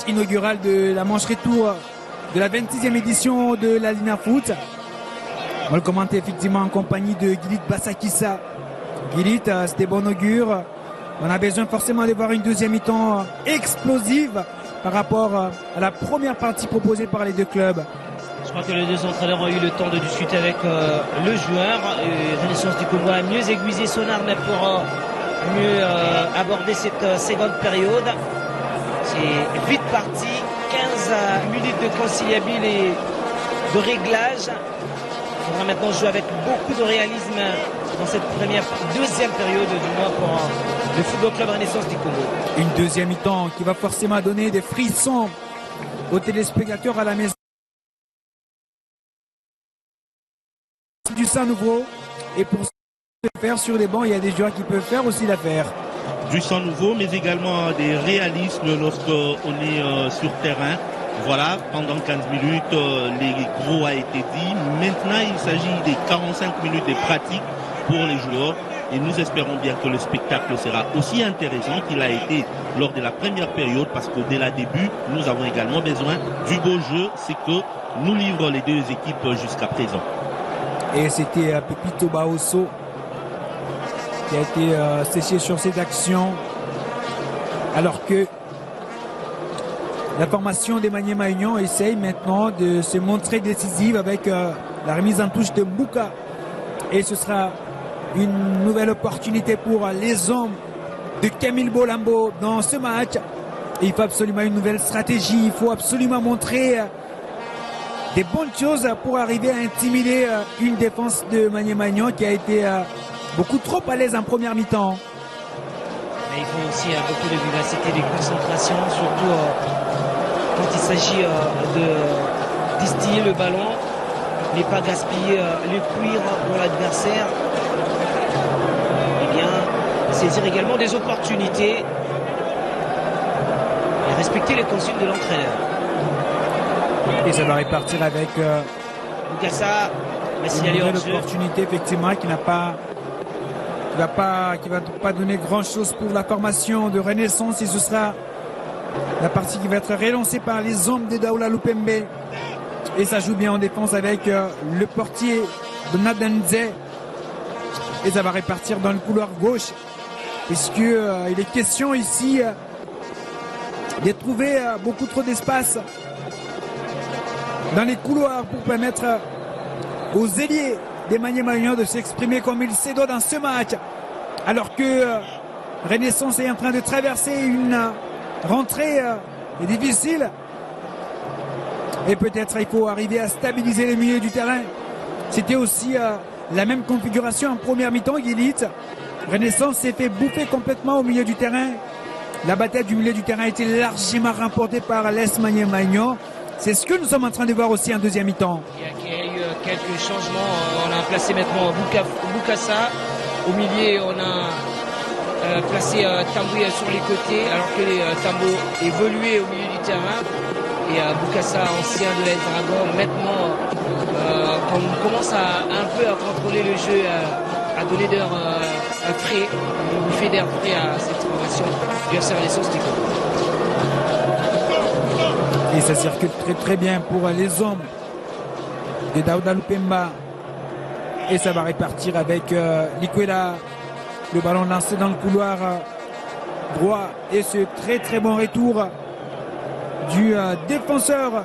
Inaugurale de la manche retour de la 26e édition de la Lina Foot. On va le commenter effectivement en compagnie de Gilit Bassakissa. Gilit, c'était bon augure. On a besoin forcément de voir une deuxième mi-temps explosive par rapport à la première partie proposée par les deux clubs. Je crois que les deux entraîneurs ont eu le temps de discuter avec le joueur. Renaissance du Congo a mieux aiguisé son arme pour mieux aborder cette seconde période. C'est vite parti, 15 minutes de conciliabile et de réglage. Il faudra maintenant jouer avec beaucoup de réalisme dans cette deuxième période du mois pour le Football Club Renaissance du Congo. Une deuxième mi-temps qui va forcément donner des frissons aux téléspectateurs à la maison. Du sang nouveau, et pour se faire sur les bancs, il y a des joueurs qui peuvent faire aussi l'affaire. Du sang nouveau, mais également des réalismes lorsqu'on est sur terrain. Voilà, pendant 15 minutes, les gros a été dit. Maintenant, il s'agit des 45 minutes de pratique pour les joueurs. Et nous espérons bien que le spectacle sera aussi intéressant qu'il a été lors de la première période, parce que dès le début, nous avons également besoin du beau jeu. C'est que nous livrent les deux équipes jusqu'à présent. Et c'était Pepito Baosso qui a été séché sur cette action, alors que la formation des Maniema Union essaye maintenant de se montrer décisive avec la remise en touche de Mbouka, et ce sera une nouvelle opportunité pour les hommes de Camille Bolambo dans ce match. Et il faut absolument une nouvelle stratégie, il faut absolument montrer des bonnes choses pour arriver à intimider une défense de Maniema Union qui a été beaucoup trop à l'aise en première mi-temps. Mais il faut aussi beaucoup de vivacité, de concentration, surtout quand il s'agit de distiller le ballon, ne pas gaspiller le cuir pour l'adversaire. Eh bien, saisir également des opportunités et respecter les consignes de l'entraîneur. Et ça va répartir avec Bukassa, une nouvelle opportunité effectivement qui va pas donner grand chose pour la formation de Renaissance, et ce sera la partie qui va être relancée par les hommes de Daoula Lupembe. Et ça joue bien en défense avec le portier de Nadanze, et ça va répartir dans le couloir gauche, puisque il est question ici de trouver beaucoup trop d'espace dans les couloirs pour permettre aux ailiers des Maniema Union de s'exprimer comme il se doit dans ce match, alors que Renaissance est en train de traverser une rentrée difficile, et peut-être il faut arriver à stabiliser les milieux du terrain. C'était aussi la même configuration en première mi-temps. Gilit, Renaissance s'est fait bouffer complètement au milieu du terrain. La bataille du milieu du terrain a été largement remportée par l'Est Maniema Union. C'est ce que nous sommes en train de voir aussi en deuxième mi-temps. Il y a eu quelques changements. On a placé maintenant Bukassa. Au milieu, on a placé Tambouya sur les côtés, alors que les Tambo évoluaient au milieu du terrain. Et Bukassa, ancien de l'Est Dragon, maintenant, on commence un peu à contrôler le jeu, à donner d'air frais, une bouffée d'air frais à cette formation du FC Renaissance du Congo. Et ça circule très très bien pour les hommes de Daouda Lupemba. Et ça va répartir avec Likwela. Le ballon lancé dans le couloir droit. Et ce très très bon retour du défenseur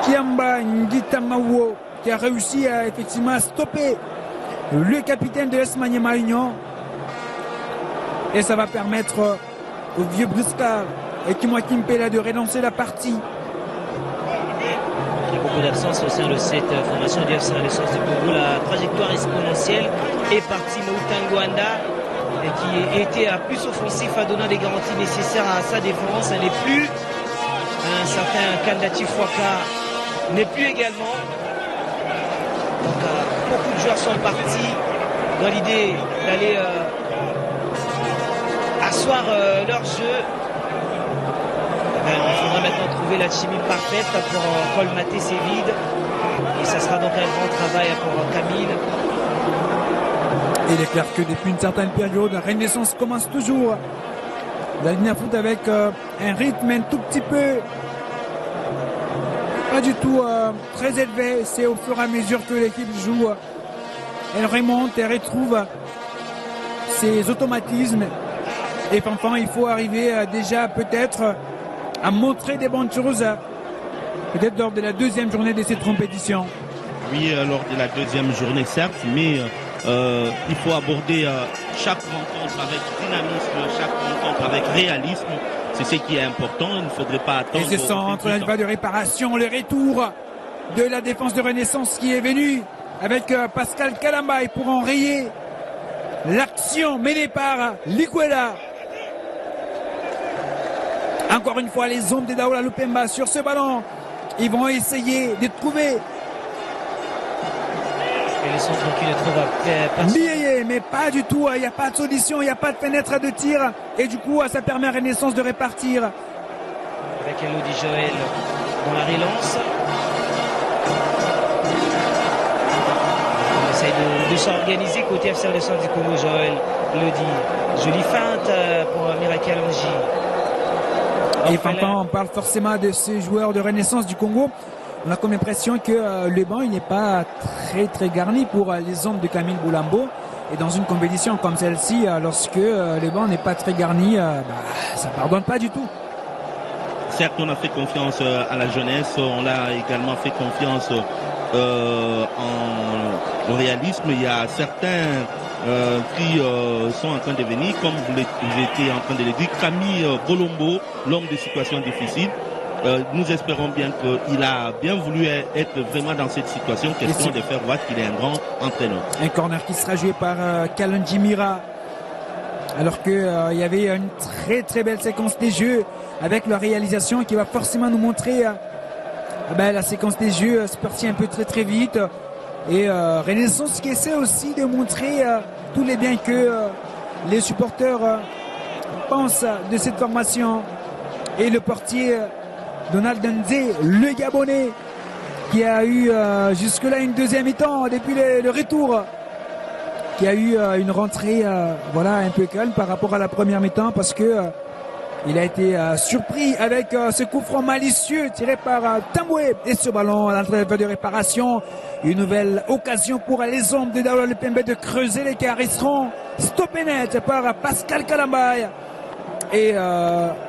Kiamba Ngitamawo, qui a réussi à effectivement stopper le capitaine de l'Est Maniema Union. Et ça va permettre au vieux Briscard et Kimwa Kimpela de relancer la partie. Il y a beaucoup d'absence au sein de cette formation du FC Renaissance du Congo. La trajectoire exponentielle est partie Moutangwanda, et qui était plus offensif, à donner des garanties nécessaires à sa défense. Elle n'est plus. Un certain Kandati Fouaka n'est plus également. Donc beaucoup de joueurs sont partis dans l'idée d'aller asseoir leur jeu. Il faudra maintenant trouver la chimie parfaite pour colmater ces vides. Et ça sera donc un grand travail pour Camille. Il est clair que depuis une certaine période, Renaissance commence toujours La ligne à foot avec un rythme un tout petit peu pas du tout très élevé. C'est au fur et à mesure que l'équipe joue, elle remonte, elle retrouve ses automatismes. Et enfin, il faut arriver déjà peut-être à montrer des bonnes choses, peut-être lors de la deuxième journée de cette compétition. Oui, lors de la deuxième journée, certes, mais il faut aborder chaque rencontre avec dynamisme, chaque rencontre avec réalisme. C'est ce qui est important. Il ne faudrait pas attendre. Et ce centre, la de réparation, le retour de la défense de Renaissance qui est venue avec Pascal Kalambay pour enrayer l'action menée par Liguela. Encore une fois, les hommes de Daoula Lupemba sur ce ballon. Ils vont essayer de trouver. Et le centre qui ne trouve Biaye, mais pas du tout. Il n'y a pas de solution, il n'y a pas de fenêtre de tir. Et du coup, ça permet à Renaissance de répartir. Avec Elodie Joël dans la relance. On essaye de s'organiser côté FC Renaissance du Congo. Joël Elodie. Jolie feinte pour Miracle Angie. Et quand on parle forcément de ces joueurs de Renaissance du Congo, on a comme l'impression que le banc il n'est pas très garni pour les hommes de Camille Boulambo. Et dans une compétition comme celle-ci, lorsque le banc n'est pas très garni, ça ne pardonne pas du tout. Certes, on a fait confiance à la jeunesse, on a également fait confiance en réalisme. Il y a certains qui sont en train de venir, comme vous étiez en train de le dire. Camille Bolombo, l'homme de situations difficiles. Nous espérons bien qu'il a bien voulu être vraiment dans cette situation, question de faire voir qu'il est un grand entraîneur. Un corner qui sera joué par Kalonji Mira, alors qu'il y avait une très belle séquence des jeux avec la réalisation qui va forcément nous montrer la séquence des jeux se partit un peu très vite. Et Renaissance qui essaie aussi de montrer tous les biens que les supporters pensent de cette formation. Et le portier Donald Nzé, le Gabonais, qui a eu jusque-là une deuxième mi-temps depuis le retour, qui a eu une rentrée un peu calme par rapport à la première mi-temps, parce que il a été surpris avec ce coup franc malicieux tiré par Tamboué. Et ce ballon à l'entrée de réparation. Une nouvelle occasion pour les hommes de Daoula Lupemba de creuser l'écart. Ils seront stoppés net par Pascal Kalambay. Et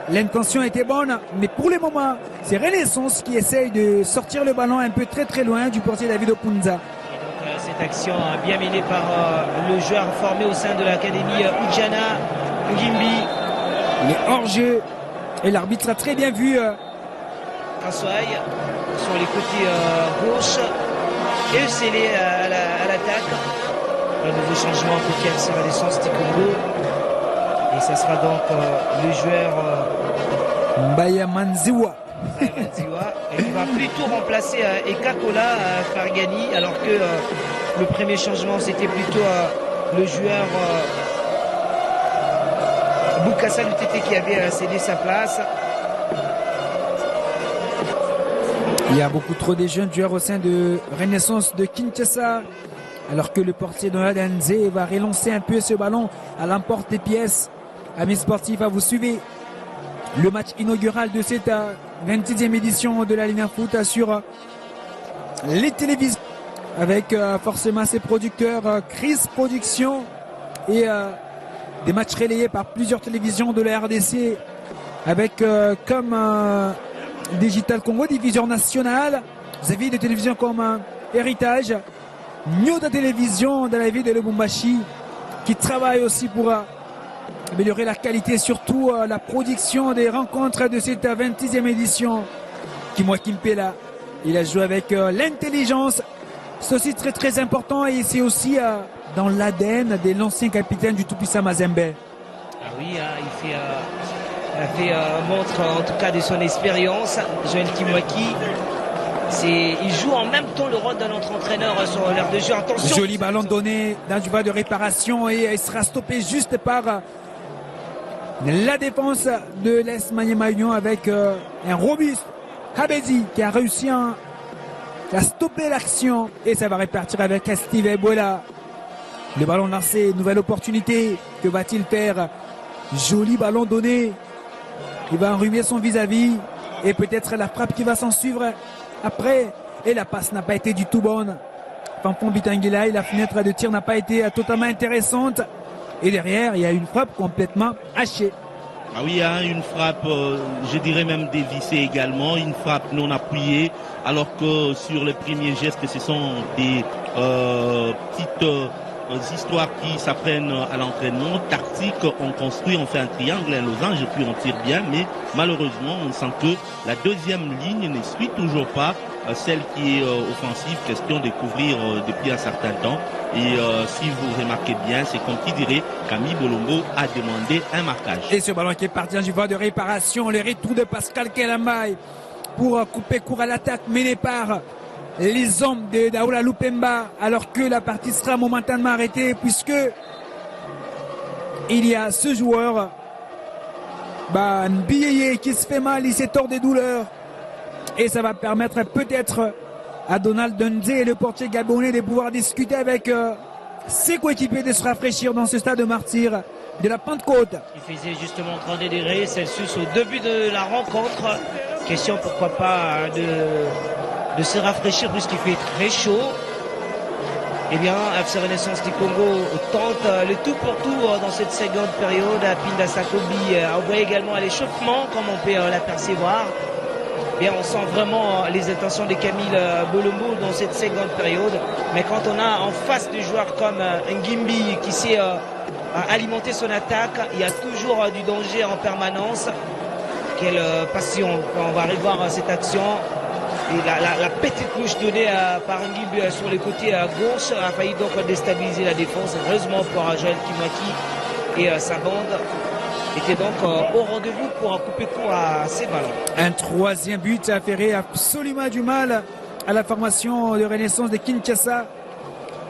l'intention était bonne, mais pour le moment, c'est Renaissance qui essaye de sortir le ballon un peu très loin du portier David Opunza. Cette action bien menée par le joueur formé au sein de l'académie Ujana Ngimbi. Il est hors-jeu et l'arbitre a très bien vu Kassoaï sur les côtés gauche et scellé à l'attaque. Un nouveau changement pour KFC Renaissance du Congo. Et ça sera donc le joueur Mbaya Manziwa. Et qui va plutôt remplacer Ekakola Fargani, alors que le premier changement c'était plutôt le joueur Boukassa Lutete qui avait cédé sa place. Il y a beaucoup trop de jeunes joueurs au sein de Renaissance de Kinshasa, alors que le portier Donald Nzé va relancer un peu ce ballon à l'emporte des pièces. Amis sportifs, vous suivez le match inaugural de cette 26e édition de la Ligue Foot sur les télévisions, avec forcément ses producteurs Chris Productions et des matchs relayés par plusieurs télévisions de la RDC, avec comme Digital Congo, division nationale. Vous avez des télévisions comme Héritage, Nyoda Télévision dans la ville de Lubumbashi, qui travaille aussi pour améliorer la qualité, surtout la production des rencontres de cette 26e édition. Kimwa Kimpela, il a joué avec l'intelligence. C'est aussi très important, et c'est aussi dans l'ADN de l'ancien capitaine du tout-puissant Mazembe. Ah oui, il fait montre en tout cas de son expérience. Joël Kimwaki, il joue en même temps le rôle d'un autre entraîneur sur l'aire de jeu. Attention. Joli ballon donné dans du bas de réparation, et il sera stoppé juste par la défense de l'Est Maniema Union avec un robuste Habedi qui a réussi à stopper l'action, et ça va repartir avec Steve Ebola. Le ballon lancé, nouvelle opportunité. Que va-t-il faire Joli ballon donné. Il va enrhumer son vis-à-vis. Et peut-être la frappe qui va s'en suivre après. Et la passe n'a pas été du tout bonne. Fanfan Bitangila, et la fenêtre de tir n'a pas été totalement intéressante. Et derrière, il y a une frappe complètement hachée. Ah oui, hein, une frappe, je dirais même dévissée également, une frappe non appuyée, alors que sur les premiers gestes, ce sont des petites histoires qui s'apprennent à l'entraînement. Tactique, on construit, on fait un triangle, un losange, puis on tire bien, mais malheureusement, on sent que la deuxième ligne ne suit toujours pas celle qui est offensive, question de couvrir depuis un certain temps. Et si vous remarquez bien, c'est comme qui dirait Camille Bolombo a demandé un marquage. Et ce ballon qui est parti en juveur de réparation, le retour de Pascal Kelambay pour couper court à l'attaque menée par les hommes de Daoula Lupemba, alors que la partie sera momentanément arrêtée puisque il y a ce joueur Nbiyeye qui se fait mal, il s'est tort des douleurs et ça va permettre peut-être à Donald Dundee et le portier gabonais de pouvoir discuter avec ses coéquipiers, de se rafraîchir dans ce stade de martyr de la Pentecôte. Il faisait justement 32 degrés Celsius au début de la rencontre. Question pourquoi pas de se rafraîchir puisqu'il fait très chaud. Eh bien, FC Renaissance du Congo tente le tout pour tout dans cette seconde période. Pinda Sakobi envoie également à l'échauffement, comme on peut l'apercevoir. Bien, on sent vraiment les intentions de Camille Bolombo dans cette seconde période. Mais quand on a en face des joueurs comme Ngimbi qui sait alimenter son attaque, il y a toujours du danger en permanence. Quelle passion. On va revoir cette action. Et la petite touche donnée par Ngimbi sur le côté gauche a failli donc déstabiliser la défense. Heureusement pour Joël Kimwaki et sa bande était donc au rendez-vous pour couper court à ces ballons. Un troisième but a fait absolument du mal à la formation de Renaissance de Kinshasa.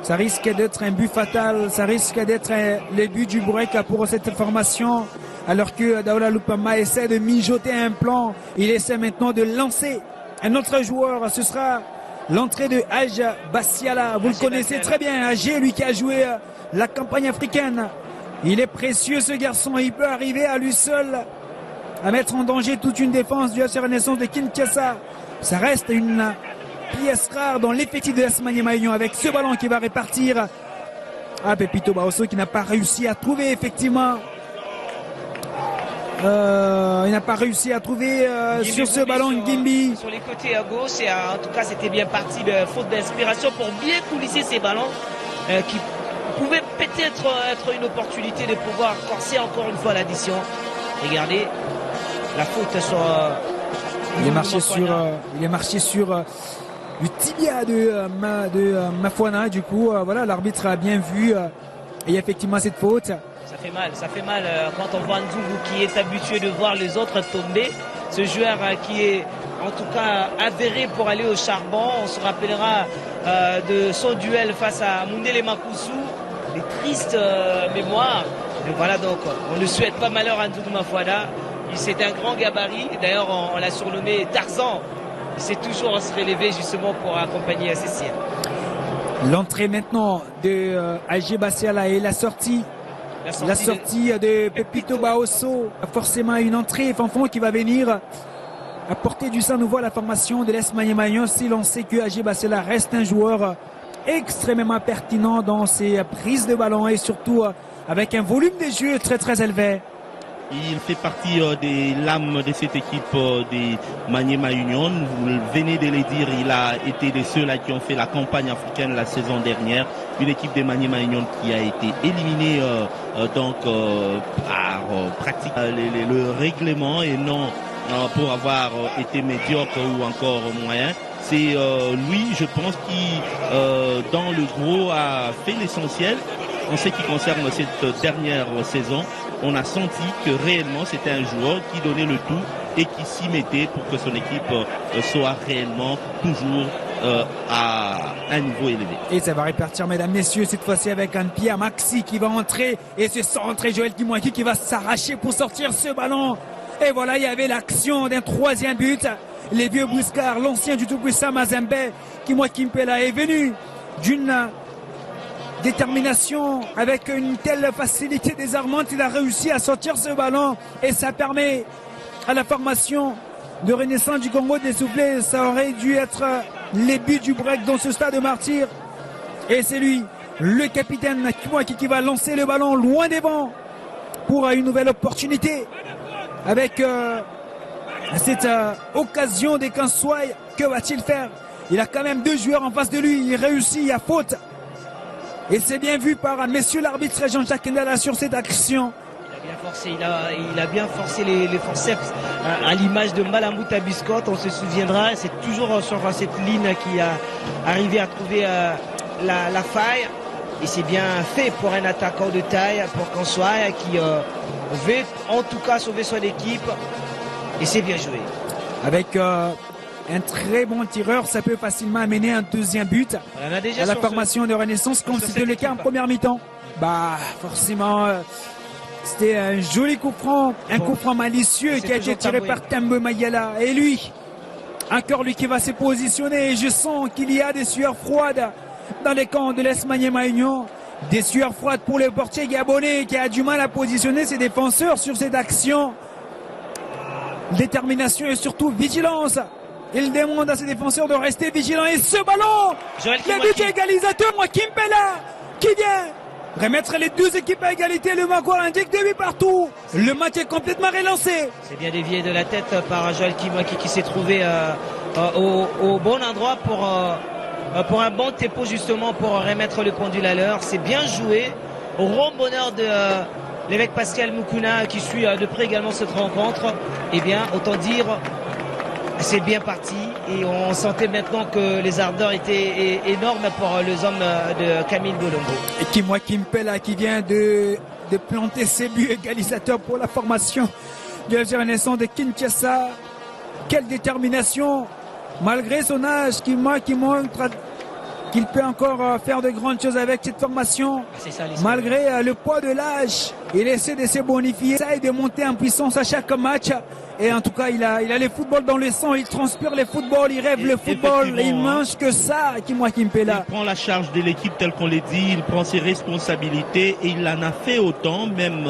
Ça risque d'être un but fatal, ça risque d'être le but du break pour cette formation. Alors que Daoula Lupemba essaie de mijoter un plan, il essaie maintenant de lancer un autre joueur. Ce sera l'entrée de Haj Bassiala. Vous le connaissez très bien, Haj, lui qui a joué la campagne africaine. Il est précieux ce garçon, il peut arriver à lui seul à mettre en danger toute une défense du FC Renaissance de Kinshasa. Ça reste une pièce rare dans l'effectif de l'AS Maniema Union avec ce ballon qui va répartir à Pepito Baosso qui n'a pas réussi à trouver effectivement. Il n'a pas réussi à trouver sur ce ballon Ngimbi. Sur les côtés à gauche, et en tout cas c'était bien parti de faute d'inspiration pour bien coulisser ces ballons qui pouvait peut-être être une opportunité de pouvoir corser encore une fois l'addition. Regardez la faute sur il est marché sur le tibia de Mafuana. Du coup voilà, l'arbitre a bien vu et il y a effectivement cette faute. Ça fait mal quand on voit Nzungu qui est habitué de voir les autres tomber. Ce joueur qui est en tout cas avéré pour aller au charbon. On se rappellera de son duel face à Mundele Makusu. Des tristes mémoires. Et voilà, donc on ne souhaite pas malheur à Nzungu Mafuana. C'est un grand gabarit. D'ailleurs on l'a surnommé Tarzan. Il sait toujours se relever justement pour accompagner ses siens. L'entrée maintenant de Haj Bassiala et la sortie de Pepito Baosso. Forcément une entrée Fanfan qui va venir apporter du sang nouveau à la formation de l'AS Maniema Union. Si l'on sait que Haj Bassiala reste un joueur extrêmement pertinent dans ses prises de ballon et surtout avec un volume de jeu très très élevé. Il fait partie des lames de cette équipe des Maniema Union. Vous venez de le dire, il a été de ceux-là qui ont fait la campagne africaine la saison dernière. Une équipe des Maniema Union qui a été éliminée par pratique le règlement et non pour avoir été médiocre ou encore moyen. C'est lui, je pense, qui dans le gros a fait l'essentiel. En ce qui concerne cette dernière saison, on a senti que réellement c'était un joueur qui donnait le tout et qui s'y mettait pour que son équipe soit réellement toujours à un niveau élevé. Et ça va répartir, mesdames, messieurs, cette fois-ci avec un Pierre Maxi qui va entrer et se centrer Joël Kimwaki qui va s'arracher pour sortir ce ballon. Et voilà, il y avait l'action d'un troisième but. Les vieux Bouscards, l'ancien du tout-puissant Mazembe, Kimwaki Mpela est venu d'une détermination, avec une telle facilité désarmante, il a réussi à sortir ce ballon et ça permet à la formation de Renaissance du Congo d'essouffler. Ça aurait dû être les buts du break dans ce stade de Martyr. Et c'est lui, le capitaine qui va lancer le ballon loin devant pour une nouvelle opportunité avec cette occasion des Kanswai. Que va-t-il faire? Il a quand même 2 joueurs en face de lui. Il réussit à faute. Et c'est bien vu par messieurs l'arbitre Jean-Jacques Ndala sur cette action. Il a bien forcé les forceps à l'image de Malamouta Biscotte. On se souviendra, c'est toujours sur cette ligne qui a arrivé à trouver la faille. Et c'est bien fait pour un attaquant de taille, pour Kanswai, qui veut en tout cas sauver son équipe. Et c'est bien joué. Avec un très bon tireur, ça peut facilement amener un deuxième but à la formation de Renaissance, comme c'était le cas en première mi-temps. Bah, forcément, c'était un joli coup franc, un coup franc malicieux qui a été tiré par Tambo Mayala. Et lui, encore lui qui va se positionner. Et je sens qu'il y a des sueurs froides dans les camps de l'Est Maniema Union. Des sueurs froides pour le portier gabonais qui a du mal à positionner ses défenseurs sur cette action. Détermination et surtout vigilance. Il demande à ses défenseurs de rester vigilants. Et ce ballon, le but égalisateur, Joachim Pella, qui vient remettre les 2 équipes à égalité. Le Magua indique 2 buts partout. Le match est complètement relancé. C'est bien dévié de la tête par Joël Kimwaki qui s'est trouvé au bon endroit pour un bon tempo justement pour remettre le pendule à l'heure. C'est bien joué. Au grand bonheur de l'évêque Pascal Mukuna qui suit de près également cette rencontre. Eh bien, autant dire, c'est bien parti et on sentait maintenant que les ardeurs étaient énormes pour les hommes de Camille Bolombo. Et Joachim Pella qui vient de planter ses buts égalisateurs pour la formation de la Renaissance de Kinshasa. Quelle détermination, malgré son âge, qui montre qu'il peut encore faire de grandes choses avec cette formation. Malgré le poids de l'âge, il essaie de se bonifier, il essaie de monter en puissance à chaque match. Et en tout cas, il a le football dans le sang, il transpire le football, il rêve le football, il mange que ça, Joachim Pella. Il prend la charge de l'équipe tel qu'on l'a dit, il prend ses responsabilités et il en a fait autant, même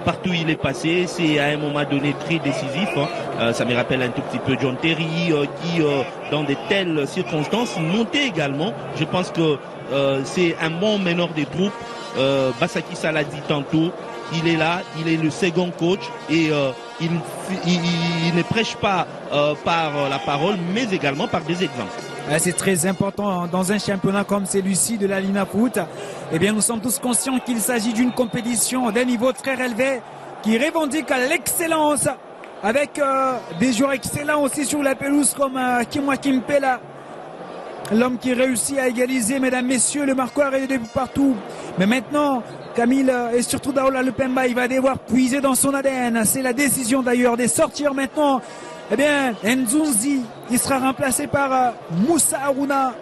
partout où il est passé. C'est à un moment donné très décisif. Ça me rappelle un tout petit peu John Terry qui, dans de telles circonstances, montait également. Je pense que c'est un bon meneur des troupes. Basaki Sala dit tantôt, il est là, il est le second coach et il ne prêche pas par la parole, mais également par des exemples. C'est très important dans un championnat comme celui-ci de la Lina Foot. Eh bien, nous sommes tous conscients qu'il s'agit d'une compétition d'un niveau très élevé qui revendique l'excellence avec des joueurs excellents aussi sur la pelouse comme Joachim Pella. L'homme qui réussit à égaliser, mesdames, messieurs, le marqueur est de partout. Mais maintenant, Camille et surtout Daola Lepemba, il va devoir puiser dans son ADN. C'est la décision d'ailleurs de sortir maintenant. Eh bien, Nzunzi, il sera remplacé par Moussa Aruna.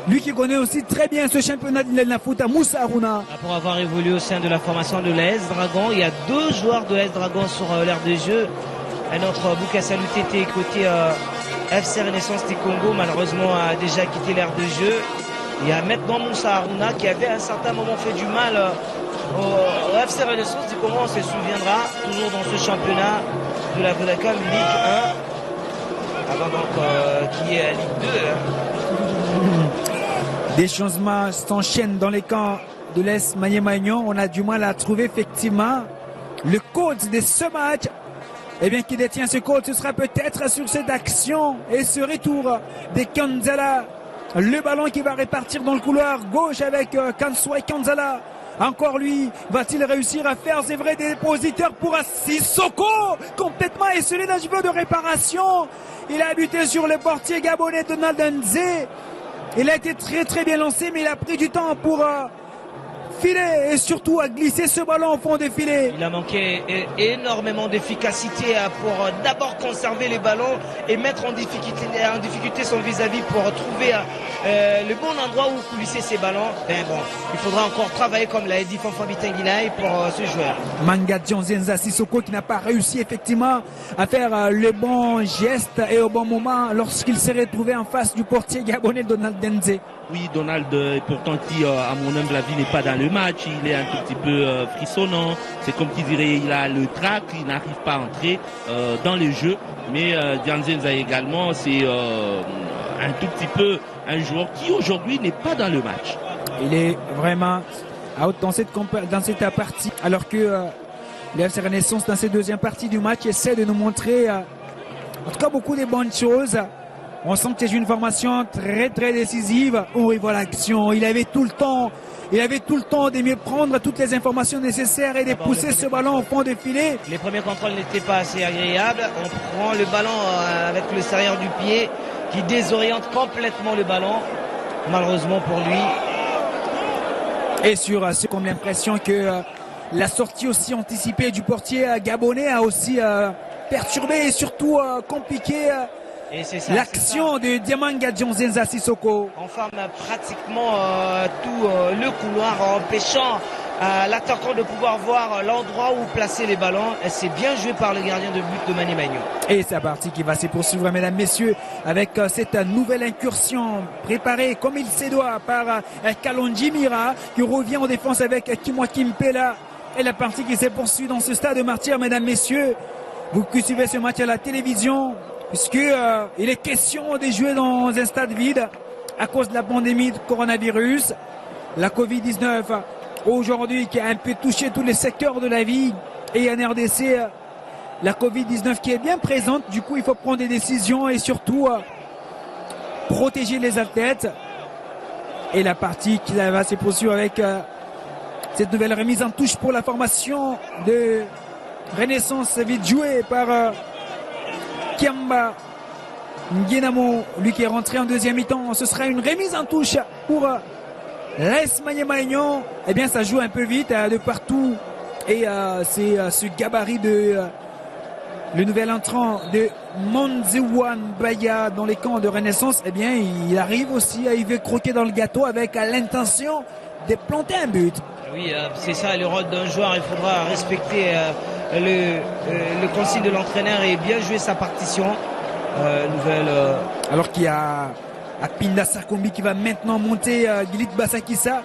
Lui qui connaît aussi très bien ce championnat de la foot, Moussa Aruna. Pour avoir évolué au sein de la formation de l'AS Dragon, il y a 2 joueurs de l'AS Dragon sur l'aire de jeu. Un autre, Boukassa Lutete, côté FC Renaissance du Congo, malheureusement a déjà quitté l'aire de jeu. Il y a maintenant Moussa Aruna qui avait à un certain moment fait du mal au FC Renaissance du Congo, on se souviendra, toujours dans ce championnat de la Vodacom Ligue 1, avant donc qui est à Ligue 2. Des changements s'enchaînent dans les camps de l'Est Maniema Union. On a du mal à trouver effectivement le coach de ce match. Eh bien, qui détient ce code, ce sera peut-être sur cette action et ce retour de Kanzala. Le ballon qui va répartir dans le couloir gauche avec Kanswai Kanzala. Encore lui, va-t-il réussir à faire, c'est vrai, des dépositeurs pour Sissoko, complètement esselé d'un jeu de réparation. Il a buté sur le portier gabonais Donald Nzé. Il a été très très bien lancé, mais il a pris du temps pour filet et surtout à glisser ce ballon au fond des filets. Il a manqué énormément d'efficacité pour d'abord conserver les ballons et mettre en difficulté son vis-à-vis pour trouver le bon endroit où glisser ses ballons. Ben bon, il faudra encore travailler, comme l'a dit Fanfan Bitinguinaï, pour ce joueur. Mangadjian Zenza Sissoko qui n'a pas réussi effectivement à faire le bon geste et au bon moment lorsqu'il s'est retrouvé en face du portier gabonais Donald Denze. Oui, Donald, pourtant qui, à mon humble avis, n'est pas dans le match. Il est un tout petit peu frissonnant. C'est comme qui dirait, il a le trac, il n'arrive pas à entrer dans le jeu. Mais Dianzenza également, c'est un tout petit peu un joueur qui aujourd'hui n'est pas dans le match. Il est vraiment out dans cette partie, alors que le FC Renaissance, dans cette deuxième partie du match, essaie de nous montrer en tout cas beaucoup de bonnes choses. On sent que c'est une formation très très décisive. Oh, il voit l'action. Il avait tout le temps de mieux prendre toutes les informations nécessaires et de pousser ce ballon au fond des filets. Les premiers contrôles n'étaient pas assez agréables. On prend le ballon avec le l'extérieur du pied qui désoriente complètement le ballon, malheureusement pour lui. Et sur ce qu'on a l'impression que la sortie aussi anticipée du portier gabonais a aussi perturbé et surtout compliqué l'action de Diamangadjian Zenza Sissoko. On ferme pratiquement tout le couloir, empêchant l'attaquant de pouvoir voir l'endroit où placer les ballons. Et c'est bien joué par le gardien de but de Mani Magno. Et c'est parti qui va se poursuivre, mesdames, messieurs, avec cette nouvelle incursion préparée comme il se doit par Kalonji Mira, qui revient en défense avec Kimwa Kimpela. Et la partie qui se poursuit dans ce stade de Martyrs, mesdames, messieurs. Vous qui suivez ce match à la télévision, puisque il est question de jouer dans un stade vide à cause de la pandémie de coronavirus, la Covid-19 aujourd'hui qui a un peu touché tous les secteurs de la vie, et en RDC la Covid-19 qui est bien présente. Du coup il faut prendre des décisions et surtout protéger les athlètes. Et la partie qui va se poursuivre avec cette nouvelle remise en touche pour la formation de Renaissance, vite jouée par Kiamba Nguenamo, lui qui est rentré en deuxième mi-temps. Ce sera une remise en touche pour l'AS Magno. Eh bien ça joue un peu vite de partout, et c'est ce gabarit de le nouvel entrant de Monzewan Baya dans les camps de Renaissance. Eh bien il arrive aussi à y croquer dans le gâteau avec l'intention de planter un but. Oui, c'est ça le rôle d'un joueur. Il faudra respecter le conseil de l'entraîneur et bien jouer sa partition. Alors qu'il y a Apinda Sakombi qui va maintenant monter Gilit Basakissa.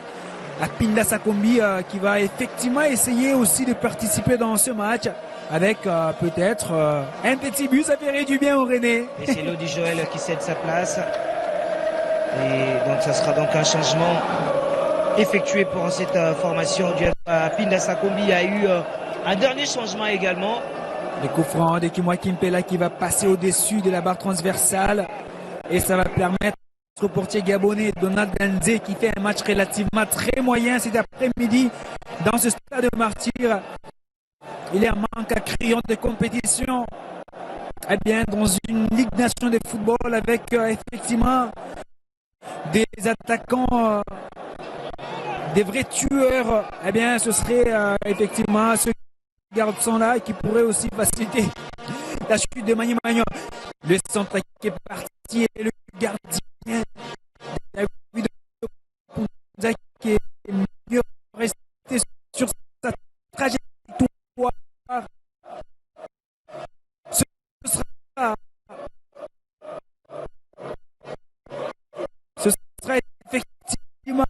Apinda Sakombi qui va effectivement essayer aussi de participer dans ce match avec peut-être un petit but. Ça ferait du bien au René. Et c'est Lodi Joël qui cède sa place. Et donc ça sera donc un changement effectué pour cette formation. Apinda Sakombi a eu un dernier changement également. Le coup franc de Kimwa Kimpela qui va passer au-dessus de la barre transversale. Et ça va permettre au portier gabonais Donald Denze, qui fait un match relativement très moyen cet après-midi dans ce stade de Martyrs. Il est en manque à criant de compétition. Eh bien, dans une Ligue nationale de football avec effectivement des attaquants, des vrais tueurs, eh bien, ce serait effectivement ce garçon-là qui pourrait aussi faciliter la chute de Mani Magno. Le centre qui est parti et le gardien qui est mieux resté sur sa trajectoire. Ce sera effectivement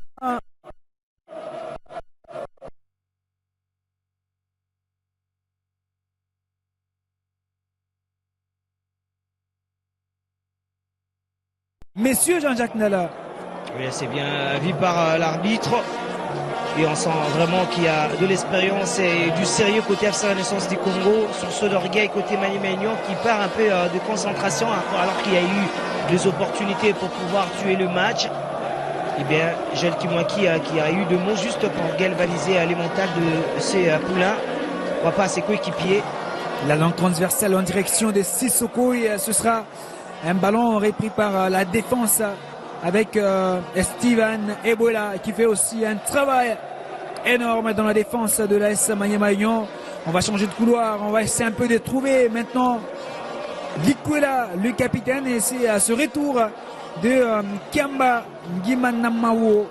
Messieurs Jean-Jacques Nala. Oui, c'est bien vu par l'arbitre. Et on sent vraiment qu'il y a de l'expérience et du sérieux côté FC Renaissance du Congo sur ceux d'Orgueil côté Mani Magno qui perd un peu de concentration alors qu'il y a eu des opportunités pour pouvoir tuer le match. Eh bien, Joël Kimwaki qui a eu de mots juste pour galvaniser les montagnes de ses poulains. On voit pas ses coéquipiers. La langue transversale en direction de Sissoko, et ce sera un ballon repris par la défense avec Steven Ebola qui fait aussi un travail énorme dans la défense de l'AS Magné-Maignan. On va changer de couloir, on va essayer un peu de trouver maintenant Likwela, le capitaine, et c'est à ce retour de Kiamba Ngimanamawo.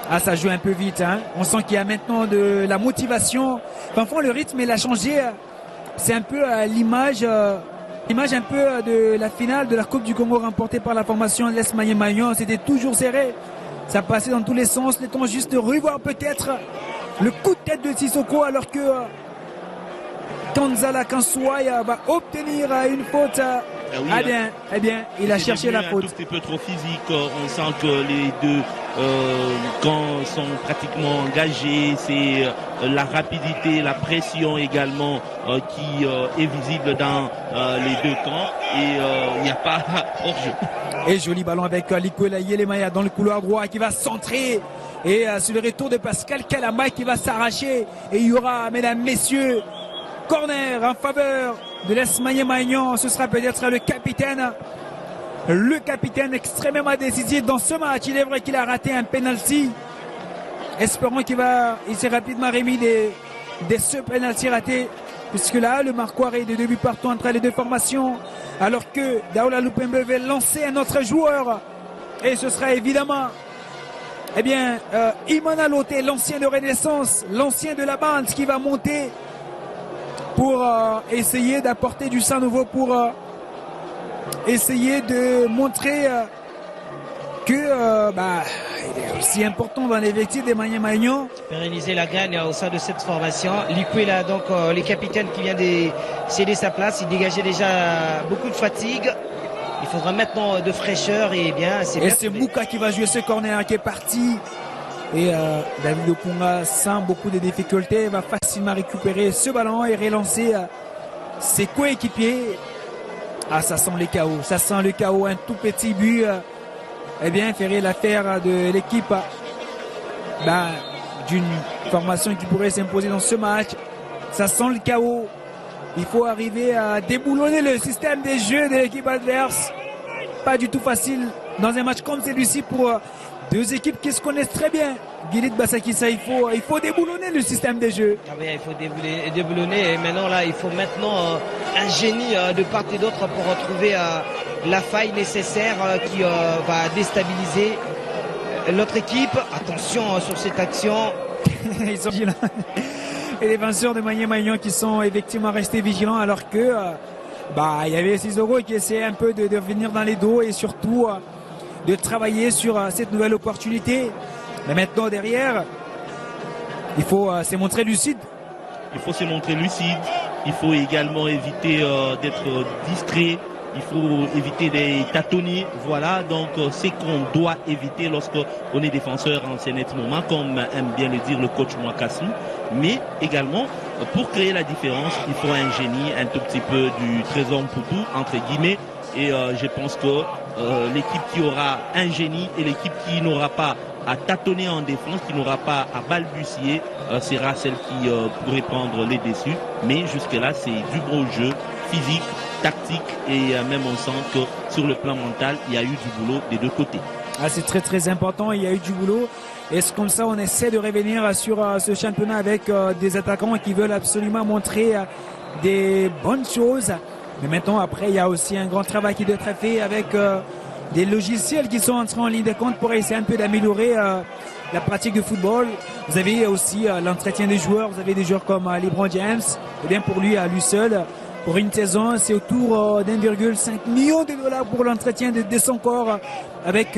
Ah, ça joue un peu vite, hein. On sent qu'il y a maintenant de la motivation. Parfois, le rythme, il a changé. C'est un peu l'image un peu de la finale de la Coupe du Congo remportée par la formation de l'AS Magné-Maignan. C'était toujours serré. Ça passait dans tous les sens. Le temps juste de revoir peut-être le coup de tête de Sissoko, alors que Kanzala Kansouaya va obtenir une faute. Oui, eh bien, il a cherché la faute. Un tout petit peu trop physique. On sent que les deux camps sont pratiquement engagés. C'est la rapidité, la pression également qui est visible dans les deux camps. Et il n'y a pas hors-jeu. Et joli ballon avec Likwela Yelemaya dans le couloir droit qui va centrer. Et sur le retour de Pascal Kalama qui va s'arracher. Et il y aura, mesdames, messieurs, corner en faveur de l'AS Magné-Maignan. Ce sera peut-être le capitaine extrêmement décisif dans ce match. Il est vrai qu'il a raté un penalty. Espérons il s'est rapidement remis de ce penalty raté. Puisque là, le marquoir est de 2 buts partout entre les deux formations. Alors que Daoula Lupembe veut lancer un autre joueur. Et ce sera évidemment, Imana Lote, l'ancien de Renaissance, l'ancien de la bande qui va monter pour essayer d'apporter du sang nouveau, pour essayer de montrer que il est aussi important dans l'effectif des Magné-Maignan. Pérenniser la gagne au sein de cette formation. Likwela, donc les capitaines qui vient de céder sa place, il dégageait déjà beaucoup de fatigue. Il faudra maintenant de fraîcheur et c'est Mouka qui va jouer ce corner qui est parti. Et David Okunga, sans beaucoup de difficultés, va facilement récupérer ce ballon et relancer ses coéquipiers. Ah, ça sent le chaos. Ça sent le chaos. Un tout petit but. Ferait l'affaire de l'équipe d'une formation qui pourrait s'imposer dans ce match. Ça sent le chaos. Il faut arriver à déboulonner le système des jeux de l'équipe adverse. Pas du tout facile dans un match comme celui-ci pour deux équipes qui se connaissent très bien. Guilid Bassakissa, il faut déboulonner le système des jeux. Il faut déboulonner. Et maintenant, là, il faut un génie de part et d'autre pour retrouver la faille nécessaire qui va déstabiliser l'autre équipe. Attention sur cette action. Ils sont vigilants. Et les défenseurs de Magné-Maignan qui sont effectivement restés vigilants, alors que il y avait Sissoko qui essayait un peu de revenir dans les dos et surtout de travailler sur cette nouvelle opportunité. Mais maintenant derrière, il faut se montrer lucide. Il faut se montrer lucide. Il faut également éviter d'être distrait. Il faut éviter des tâtonniers. Voilà, donc c'est qu'on doit éviter lorsqu'on est défenseur en ce net moment, comme aime bien le dire le coach Mwakasu. Mais également, pour créer la différence, il faut un génie, un tout petit peu du trésor Poutou, entre guillemets. Et je pense que l'équipe qui aura un génie et l'équipe qui n'aura pas à tâtonner en défense, qui n'aura pas à balbutier, sera celle qui pourrait prendre les déçus. Mais jusque-là, c'est du gros jeu physique, tactique, et même on sent que sur le plan mental, il y a eu du boulot des deux côtés. Ah, c'est très très important, il y a eu du boulot. Et c'est comme ça on essaie de revenir sur ce championnat avec des attaquants qui veulent absolument montrer des bonnes choses. Mais maintenant, après, il y a aussi un grand travail qui doit être fait avec des logiciels qui sont entrés en ligne de compte pour essayer un peu d'améliorer la pratique du football. Vous avez aussi l'entretien des joueurs. Vous avez des joueurs comme LeBron James. Et bien pour lui, à lui seul, pour une saison, c'est autour d'1,5 million de dollars pour l'entretien de son corps, avec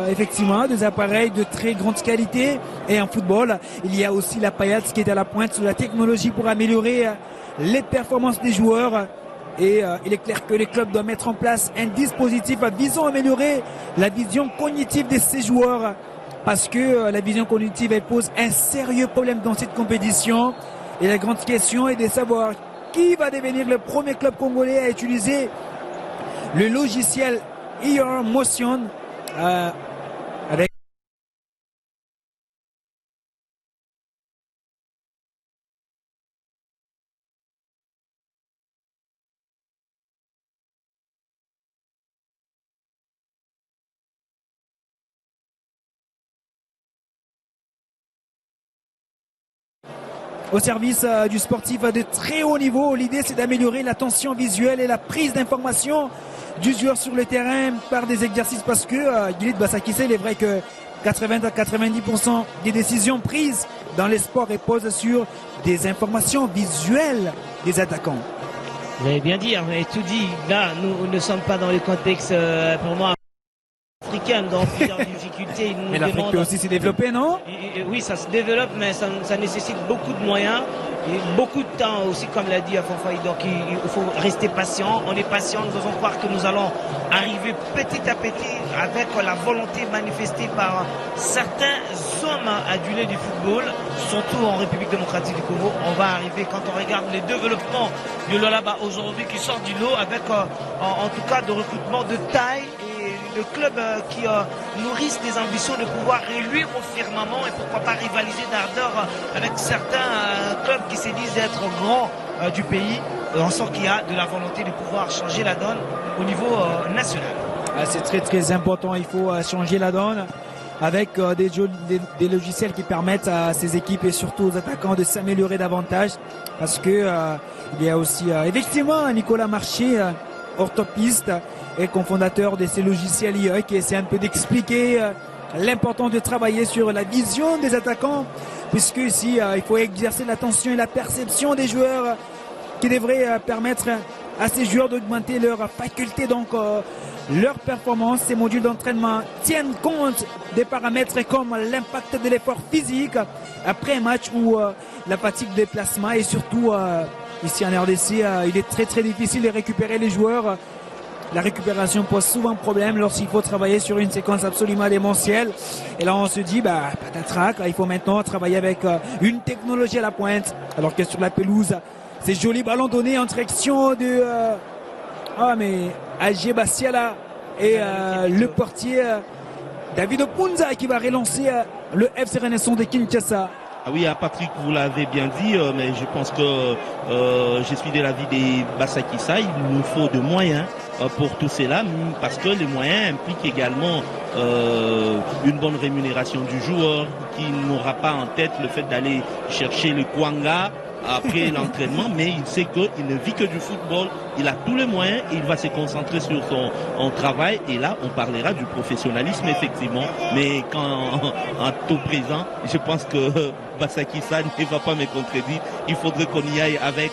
effectivement des appareils de très grande qualité. Et en football, il y a aussi la paillette qui est à la pointe sur la technologie pour améliorer les performances des joueurs. Et il est clair que les clubs doivent mettre en place un dispositif visant à améliorer la vision cognitive de ces joueurs, parce que la vision cognitive, elle pose un sérieux problème dans cette compétition. Et la grande question est de savoir qui va devenir le premier club congolais à utiliser le logiciel ER Motion avec au service du sportif de très haut niveau. L'idée, c'est d'améliorer l'attention visuelle et la prise d'information du joueur sur le terrain par des exercices, parce que Gilead Bassakissé, il est vrai que 80 à 90% des décisions prises dans les sports reposent sur des informations visuelles des attaquants. Vous avez bien dit, vous avez tout dit. Là, nous ne sommes pas dans le contexte, pour moi, africain, dans plusieurs difficultés. Mais l'Afrique peut aussi se développer, non? Oui, ça se développe, mais ça nécessite beaucoup de moyens et beaucoup de temps aussi, comme l'a dit Afonfaï. Donc il faut rester patient. On est patient, nous osons croire que nous allons arriver petit à petit avec la volonté manifestée par certains hommes adulés du football, surtout en République démocratique du Congo. On va arriver, quand on regarde les développements de l'Olaba aujourd'hui qui sort du lot avec en tout cas de recrutement de taille, le club qui nourrissent des ambitions de pouvoir éluer au firmament et pourquoi pas rivaliser d'ardeur avec certains clubs qui se disent être grands du pays. On sent qu'il y a de la volonté de pouvoir changer la donne au niveau national. C'est très très important, il faut changer la donne avec des logiciels qui permettent à ces équipes et surtout aux attaquants de s'améliorer davantage, parce que il y a aussi effectivement Nicolas Marché, orthopiste et cofondateur de ces logiciels IA, qui essaie un peu d'expliquer l'importance de travailler sur la vision des attaquants, puisque ici il faut exercer l'attention et la perception des joueurs qui devrait permettre à ces joueurs d'augmenter leur faculté, donc leur performance. Ces modules d'entraînement tiennent compte des paramètres comme l'impact de l'effort physique après un match ou la fatigue de déplacement, et surtout ici en RDC il est très très difficile de récupérer les joueurs. La récupération pose souvent problème lorsqu'il faut travailler sur une séquence absolument démentielle. Et là, on se dit, patatrac, il faut maintenant travailler avec une technologie à la pointe. Alors que sur la pelouse, ces jolis ballons donnés en direction de Alger Bassiala et le portier David Opunza qui va relancer le FC Renaissance de Kinshasa. Ah oui, Patrick, vous l'avez bien dit, mais je pense que je suis de l'avis des Bassakissa. Il nous faut de moyens pour tout cela, parce que les moyens impliquent également une bonne rémunération du joueur, qui n'aura pas en tête le fait d'aller chercher le Kwanga après l'entraînement, mais il sait qu'il ne vit que du football, il a tous les moyens et il va se concentrer sur son travail, et là on parlera du professionnalisme effectivement, mais quand en taux présent, je pense que Bassakissa ne va pas me contredire, il faudrait qu'on y aille avec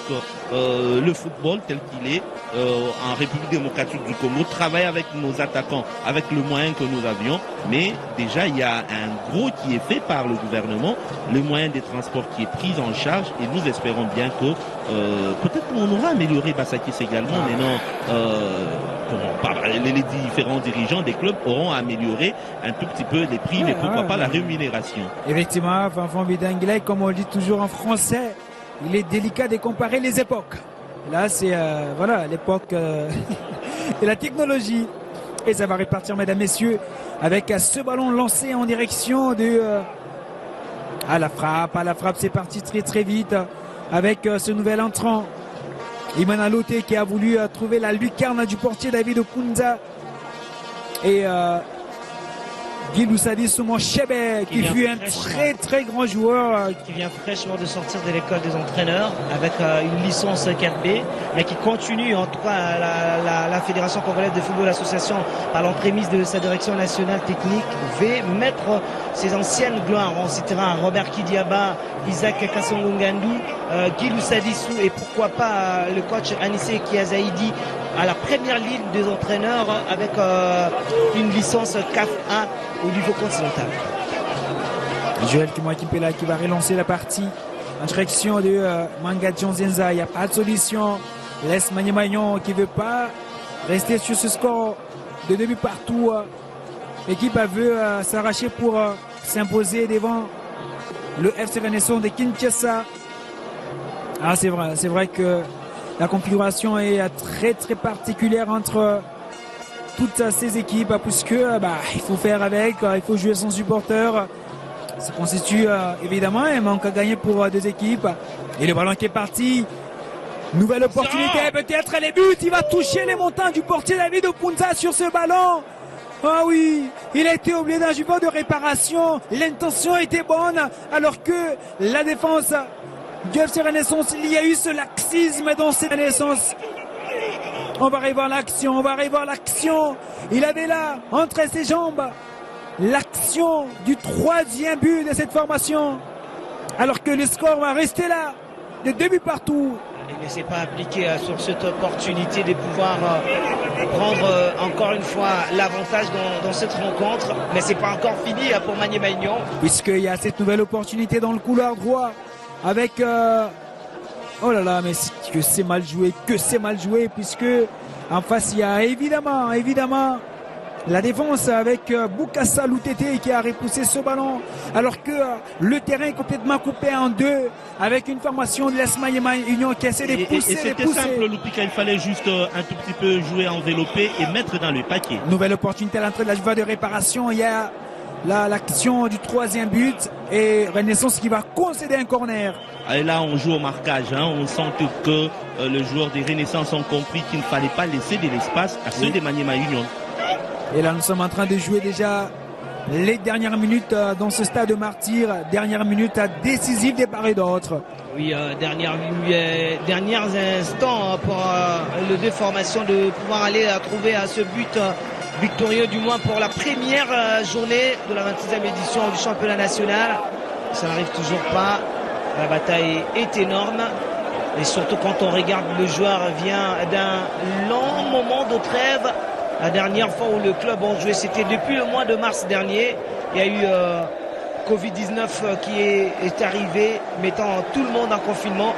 le football tel qu'il est en République démocratique du Congo, travailler avec nos attaquants, avec le moyen que nous avions, mais déjà il y a un gros qui est fait par le gouvernement, le moyen des transports qui est pris en charge, et nous espérons bien que peut-être qu'on aura amélioré Bassakissa également, maintenant les différents dirigeants des clubs auront amélioré un tout petit peu les prix, mais pourquoi pas la rémunération. Effectivement, Fanfan Bidanglais, comme on le dit toujours en français, il est délicat de comparer les époques. Là, c'est l'époque de la technologie. Et ça va repartir, mesdames, messieurs, avec ce ballon lancé en direction de à la frappe, c'est parti très très vite avec ce nouvel entrant Imana Loté, qui a voulu trouver la lucarne du portier David Opunza, et Guy Loussadi Soumon Chebe, qui fut un très très grand joueur, qui vient fraîchement de sortir de l'école des entraîneurs avec une licence 4B, mais qui continue, en tout cas la Fédération congolaise de football association, par l'entremise de sa direction nationale technique, va mettre ses anciennes gloires. On citera Robert Kidiaba, Isaac Kassongongandou, Guy Loussadi-Sou, et pourquoi pas le coach Anissé Kiazaïdi à la première ligne des entraîneurs avec une licence CAF 1 au niveau continental. Joël Kimwakipela qui va relancer la partie en direction de Manga Djonzenza. Il n'y a pas de solution. Laisse Magnon qui ne veut pas rester sur ce score de début partout. L'équipe veut s'arracher pour s'imposer devant le FC Renaissance de Kinshasa. C'est vrai que la configuration est très très particulière entre toutes ces équipes, puisque il faut faire avec, il faut jouer sans supporter. Ça constitue évidemment un manque à gagner pour deux équipes. Et le ballon qui est parti. Nouvelle opportunité, peut-être les buts. Il va toucher les montants du portier David Opunza sur ce ballon. Ah oui, il a été oublié d'un jupon de réparation. L'intention était bonne, alors que la défense du FC Renaissance. Il y a eu ce laxisme dans cette Renaissance. On va revoir l'action, on va revoir l'action. Il avait là, entre ses jambes, l'action du 3e but de cette formation. Alors que le score va rester là, de 2 buts partout. Il ne s'est pas appliqué sur cette opportunité de pouvoir prendre encore une fois l'avantage dans cette rencontre. Mais c'est pas encore fini pour Maniema Union. Puisqu'il y a cette nouvelle opportunité dans le couloir droit avec... oh là là, mais que c'est mal joué, puisque en face il y a évidemment la défense avec Boukassa Loutete qui a repoussé ce ballon, alors que le terrain est complètement coupé en deux avec une formation de l'AS Maniema Union qui essaie de pousser. Et c'était simple, Loupika, il fallait juste un tout petit peu jouer enveloppé et mettre dans le paquet. Nouvelle opportunité à l'entrée de la joie de réparation. Il y a l'action du 3e but et Renaissance qui va concéder un corner. Et là on joue au marquage, hein. On sent que les joueurs des Renaissance ont compris qu'il ne fallait pas laisser de l'espace à ceux des Maniema Union. Et là nous sommes en train de jouer déjà les dernières minutes dans ce stade de Martyrs, dernières minutes décisives des part et d'autre. Oui, derniers instants pour le deux formations de pouvoir aller trouver à ce but victorieux, du moins pour la première journée de la 26e édition du championnat national. Ça n'arrive toujours pas. La bataille est énorme. Et surtout quand on regarde, le joueur vient d'un long moment de trêve. La dernière fois où le club a joué, c'était depuis le mois de mars dernier. Il y a eu Covid-19 qui est arrivé, mettant tout le monde en confinement.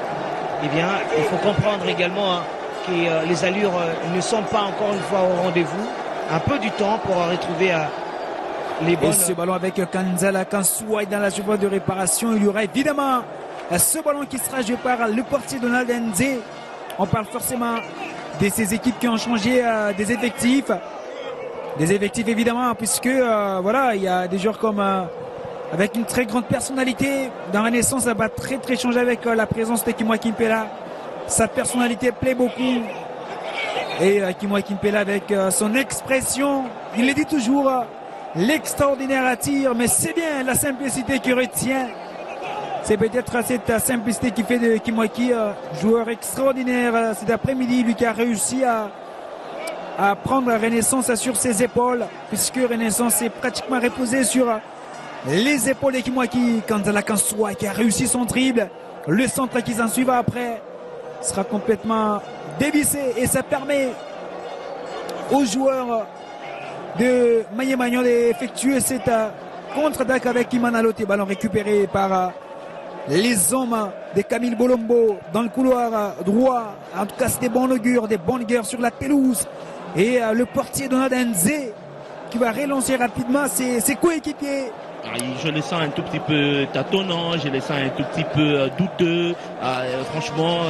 Eh bien, il faut comprendre également que les allures ne sont pas encore une fois au rendez-vous. Un peu du temps pour retrouver les bonnes... Et ce ballon avec Kanzala Kansouai dans la joie de réparation, il y aura évidemment ce ballon qui sera joué par le portier Donald Nze. On parle forcément de ces équipes qui ont changé des effectifs. Des effectifs évidemment, puisque voilà, il y a des joueurs comme avec une très grande personnalité. Dans Renaissance, ça va très changer avec la présence de Kimwa Kimpela. Sa personnalité plaît beaucoup. Et Kimwa Kimpela avec son expression, il le dit toujours, l'extraordinaire attire, mais c'est bien la simplicité qui retient. C'est peut-être cette simplicité qui fait de Kimwaki joueur extraordinaire cet après-midi, lui qui a réussi à prendre la Renaissance sur ses épaules, puisque Renaissance est pratiquement reposé sur les épaules de Kimwaki. Kanzala Kansouai qui a réussi son dribble, le centre qui s'en suivra après sera complètement dévissé et ça permet aux joueurs de Maniema Union d'effectuer cette contre-attaque avec Imanalote, ballon récupéré par les hommes de Camille Bolombo dans le couloir droit. En tout cas, c'est des bons augures sur la pelouse. Et le portier Donald Nze qui va relancer rapidement ses coéquipiers. Je le sens un tout petit peu tâtonnant, je le sens un tout petit peu douteux. Franchement,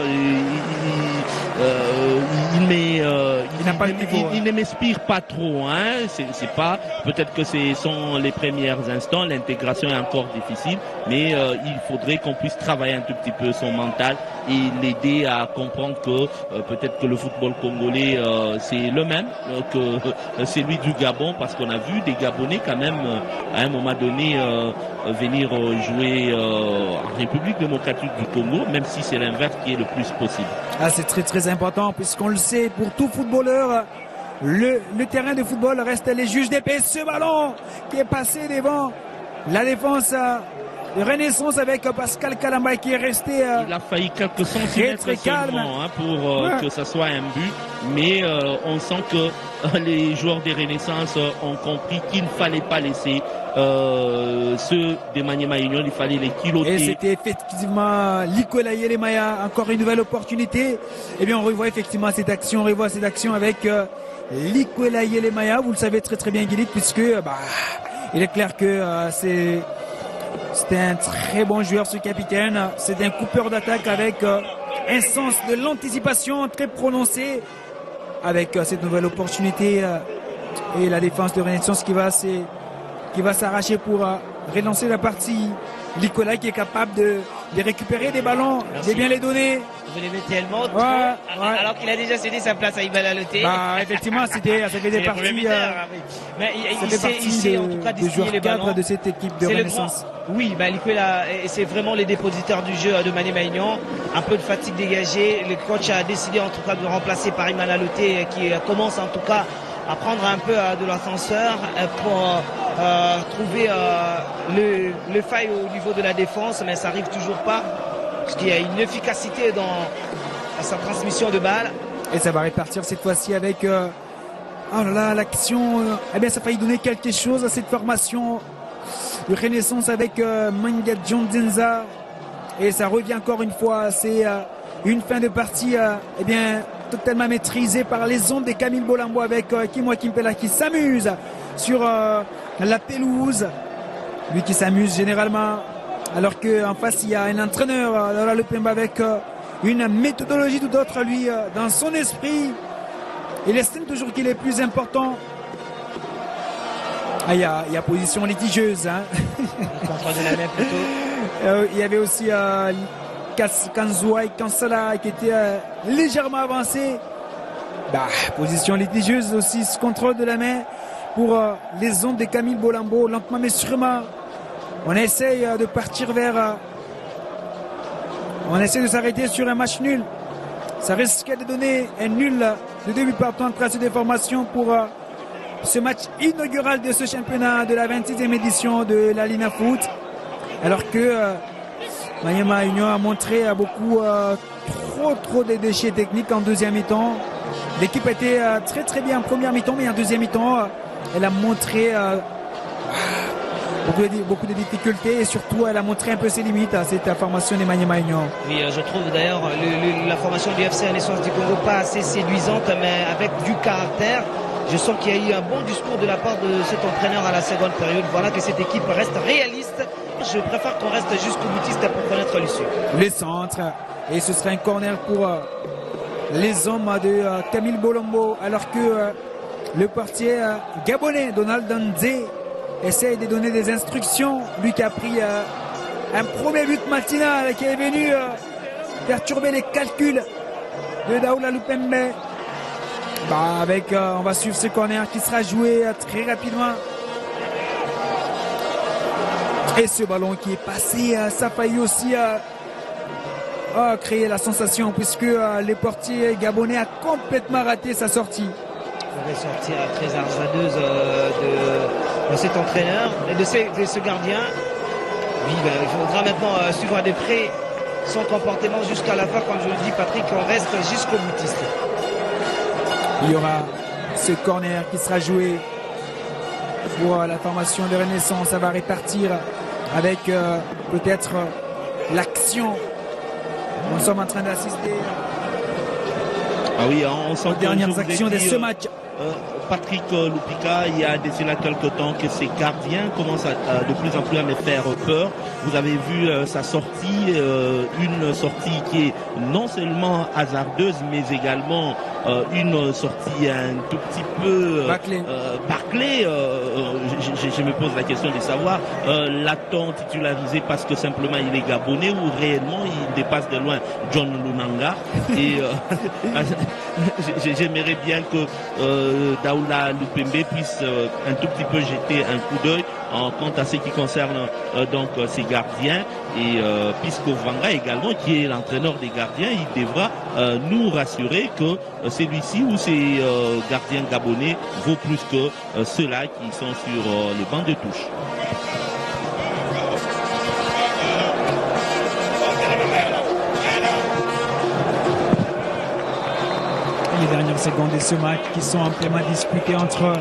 il ne m'inspire pas trop. Hein. C'est pas. Peut-être que ce sont les premiers instants. L'intégration est encore difficile, mais il faudrait qu'on puisse travailler un tout petit peu son mental et l'aider à comprendre que peut-être que le football congolais c'est le même que celui du Gabon, parce qu'on a vu des Gabonais quand même à un moment donné venir jouer en République démocratique du Congo, même si c'est l'inverse qui est le plus possible. C'est très important, puisqu'on le sait, pour tout footballeur, le terrain de football reste les juges de paix. Ce ballon qui est passé devant la défense de Renaissance avec Pascal Kalamba qui est resté il a failli quelques centimètres très calme seulement pour que ça soit un but, mais on sent que les joueurs des Renaissance ont compris qu'il ne fallait pas laisser ceux de Maniema Union, il fallait les kiloter. Et c'était effectivement Likola Yelemaya, encore une nouvelle opportunité. Et bien on revoit effectivement cette action, avec Likola Yelemaya, vous le savez très bien Guillet, puisque il est clair que c'était un très bon joueur, ce capitaine. C'est un coupeur d'attaque avec un sens de l'anticipation très prononcé, avec cette nouvelle opportunité et la défense de Renaissance qui va s'arracher pour relancer la partie. Nicolas qui est capable de de récupérer des ballons, Merci. de bien les donner. Vous l'aimez tellement trop, Ouais. alors qu'il a déjà cédé sa place à Ibala Loté. Bah, effectivement, ça faisait partie, mais ça fait partie il sait en tout cas des distiller joueurs les cadres ballons. de cette équipe de C'est le Renaissance. grand. Oui, bah, c'est vraiment les dépositaires du jeu de Mané Maignan. Un peu de fatigue dégagée. Le coach a décidé en tout cas de le remplacer par Ibala Loté qui commence en tout cas à prendre un peu de l'ascenseur pour trouver le faille au niveau de la défense, mais ça arrive toujours pas parce qu'il y a une efficacité dans sa transmission de balle. Et ça va répartir cette fois-ci avec oh là là, l'action. Eh bien, ça a failli donner quelque chose à cette formation de Renaissance avec Manga Djondenza. Et ça revient encore une fois. C'est une fin de partie eh bien, totalement maîtrisée par les ondes des Camille Bolambo avec Kimwa Kimpela qui s'amuse sur la pelouse. Lui qui s'amuse généralement. Alors qu'en face, il y a un entraîneur dans la Lupemba avec une méthodologie tout autre, lui, dans son esprit. Il estime toujours qu'il est plus important. Ah, il y a position litigieuse. Hein. Contre de la main plutôt. Il y avait aussi Kanzoua et Kansala qui étaient légèrement avancés. Bah, position litigieuse aussi, ce contrôle de la main pour les ondes de Camille Bolambo. Lentement mais sûrement, on essaye de partir vers... on essaie de s'arrêter sur un match nul. Ça risque de donner un nul de début partant entre ces deux formations pour ce match inaugural de ce championnat de la 26e édition de la Lina Foot. Alors que Maniema Union a montré beaucoup trop de déchets techniques en deuxième mi-temps. L'équipe était très bien en première mi-temps, mais en deuxième mi-temps, elle a montré beaucoup de difficultés et surtout elle a montré un peu ses limites à cette formation des Maniema Union. Oui, je trouve d'ailleurs la formation du FC Renaissance du Congo pas assez séduisante, mais avec du caractère. Je sens qu'il y a eu un bon discours de la part de cet entraîneur à la seconde période. Voilà que cette équipe reste réaliste. Je préfère qu'on reste jusqu'au boutiste pour connaître l'issue. Le centre, et ce sera un corner pour les hommes de Camille Bolombo, alors que le portier gabonais Donald Nzé essaye de donner des instructions. Lui qui a pris un premier but matinal qui est venu perturber les calculs de Daoula Lupembe. Bah, on va suivre ce corner qui sera joué très rapidement. Et ce ballon qui est passé, ça a failli aussi créer la sensation puisque le portier gabonais a complètement raté sa sortie. Une sortie très hasardeuse de cet entraîneur et de ce gardien. Oui, ben, il faudra maintenant suivre de près son comportement jusqu'à la fin. Comme je le dis, Patrick, on reste jusqu'au boutiste. Il y aura ce corner qui sera joué pour la formation de Renaissance. Ça va répartir avec peut-être l'action. Nous sommes en train d'assister aux dernières actions de ce match. Patrick Lupika, il y a déjà quelques temps que ses gardiens commencent de plus en plus à me faire peur. Vous avez vu sa sortie, une sortie qui est non seulement hasardeuse, mais également une sortie un tout petit peu bâclée. Je me pose la question de savoir, l'a-t-on titularisé parce que simplement il est gabonais ou réellement il dépasse de loin John Lunanga? Et j'aimerais bien que Daoula Lupembe puisse un tout petit peu jeter un coup d'œil quant à ce qui concerne donc ses gardiens, et Pisco Vanga également qui est l'entraîneur des gardiens, il devra nous rassurer que celui-ci ou ses gardiens gabonais vaut plus que ceux-là qui sont sur le banc de touche. Les dernières secondes de ce match qui sont amplement disputées entre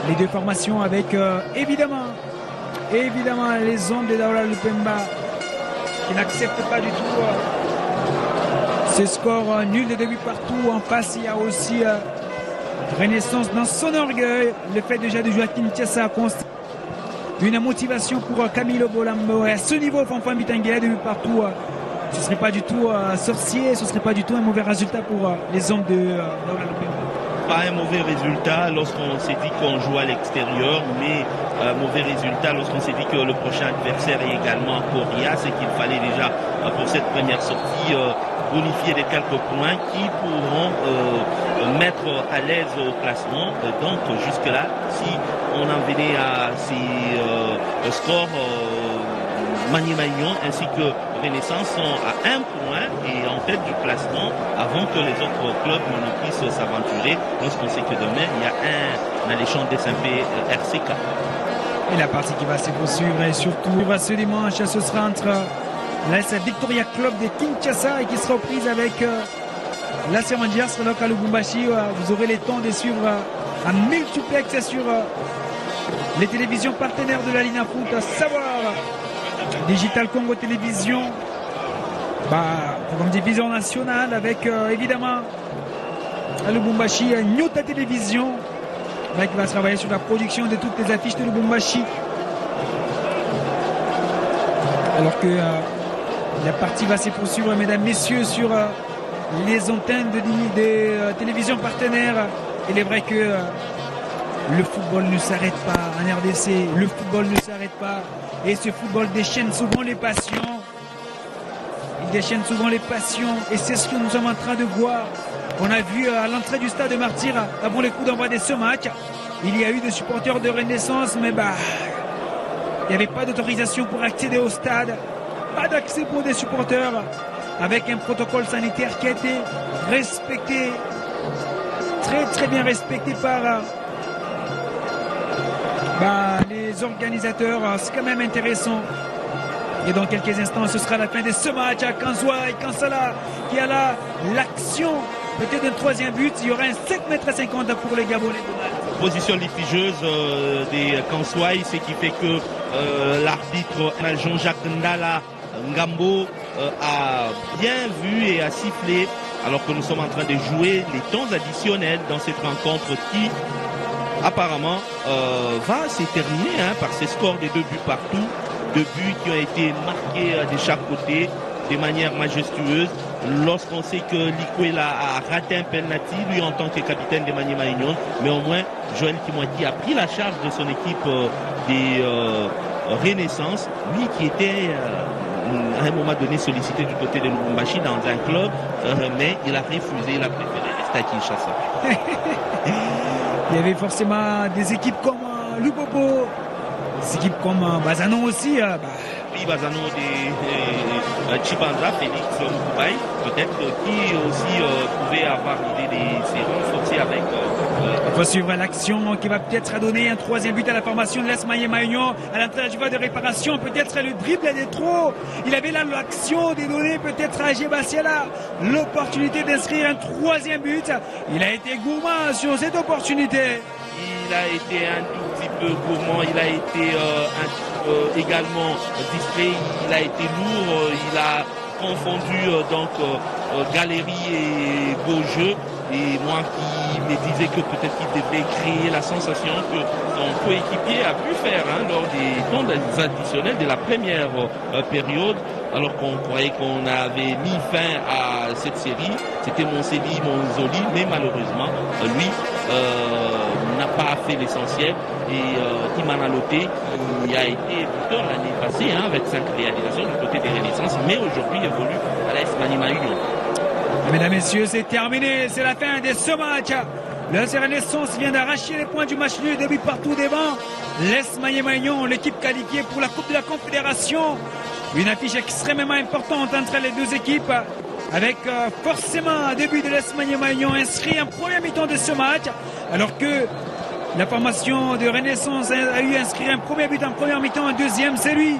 les deux formations avec évidemment les hommes de Daoula Lupemba qui n'acceptent pas du tout ce score nul de début partout. En face, il y a aussi Renaissance dans son orgueil. Le fait déjà de jouer à Kinshasa a constitué une motivation pour Camilo Bolambo. Et à ce niveau, Fanfan Bitangela de début partout, ce ne serait pas du tout sorcier, ce ne serait pas du tout un mauvais résultat pour les hommes de Daoula Lupemba. pas un mauvais résultat lorsqu'on s'est dit qu'on joue à l'extérieur, mais mauvais résultat lorsqu'on s'est dit que le prochain adversaire est également coriace et qu'il fallait déjà pour cette première sortie bonifier les quelques points qui pourront mettre à l'aise au classement. Donc jusque-là, si on en venait à ces scores, Maniema-Union ainsi que Renaissance sont à 1 point et en tête du classement avant que les autres clubs ne puissent s'aventurer lorsqu'on sait que demain il y a un alléchant SMP RCK. Et la partie qui va se poursuivre et surtout ce dimanche, ce sera entre l'AS Victoria Club de Kinshasa et qui sera aux prises avec l'AS Rangers local Lubumbashi. Vous aurez le temps de suivre un multiplex sur les télévisions partenaires de la Ligne Foot, à savoir Digital Congo Télévision, comme division nationale avec évidemment à Lubumbashi Nyota Télévision qui va travailler sur la production de toutes les affiches de Lubumbashi. Alors que la partie va se poursuivre, mesdames, messieurs, sur les antennes des télévisions partenaires. Il est vrai que le football ne s'arrête pas en RDC, le football ne s'arrête pas. Et ce football déchaîne souvent les passions. Il déchaîne souvent les passions. Et c'est ce que nous sommes en train de voir. On a vu à l'entrée du stade de Martyr, avant les coups d'envoi de ce match, il y a eu des supporters de Renaissance, mais il n'y avait pas d'autorisation pour accéder au stade. Pas d'accès pour des supporters. Avec un protocole sanitaire qui a été respecté. Très très bien respecté par les organisateurs. C'est quand même intéressant. Et dans quelques instants, ce sera la fin de ce match à Kanzwa et Kansala qui a là l'action. Peut-être un troisième but. Il y aura un 7,50 m pour les Gabonais. Position litigieuse des Kanswai, ce qui fait que l'arbitre Jean-Jacques Ndala Ngambo a bien vu et a sifflé alors que nous sommes en train de jouer les temps additionnels dans cette rencontre qui apparemment va se terminer par ces scores des 2 buts partout, 2 buts qui ont été marqués de chaque côté de manière majestueuse. Lorsqu'on sait que Likwela a raté un penalty, lui en tant que capitaine de Maniema-Union, mais au moins Joël Kimwaki a pris la charge de son équipe des Renaissance, lui qui était à un moment donné sollicité du côté de Lubumbashi dans un club, mais il a refusé, il a préféré rester à Kinshasa. Il y avait forcément des équipes comme Lubobo, des équipes comme Bazano aussi. Oui, Bazano de Chibanza, Félix Moubaï, peut-être qui aussi pouvait avoir l'idée de se renforcer avec. Il faut suivre l'action qui va peut-être donner un troisième but à la formation de l'AS Maniema-Union. À l'entrée du jeu de réparation, peut-être le dribble des trop. Il avait là l'action de donner peut-être à Gébassiala l'opportunité d'inscrire un troisième but. Il a été gourmand sur cette opportunité. Il a été un tout petit peu gourmand, il a été également distrait, il a été lourd, il a confondu galerie et beau jeu. Et moi qui me disais que peut-être qu'il devait créer la sensation que son coéquipier a pu faire lors des temps additionnels de la première période, alors qu'on croyait qu'on avait mis fin à cette série. C'était Monseli, Monzoli, mais malheureusement, lui n'a pas fait l'essentiel. Et Imana Loté, il a été buteur l'année passée avec 5 réalisations du côté des Renaissances, mais aujourd'hui évolue à l'AS Maniema-Union. Mesdames, messieurs, c'est terminé. C'est la fin de ce match. L'AS Renaissance vient d'arracher les points du match nul, 2 buts partout devant l'AS Maniema-Union, l'équipe qualifiée pour la Coupe de la Confédération. Une affiche extrêmement importante entre les deux équipes, avec forcément un début de l'AS Maniema-Union inscrit en première mi-temps de ce match, alors que la formation de Renaissance a eu inscrit un premier but en première mi-temps, un deuxième, c'est lui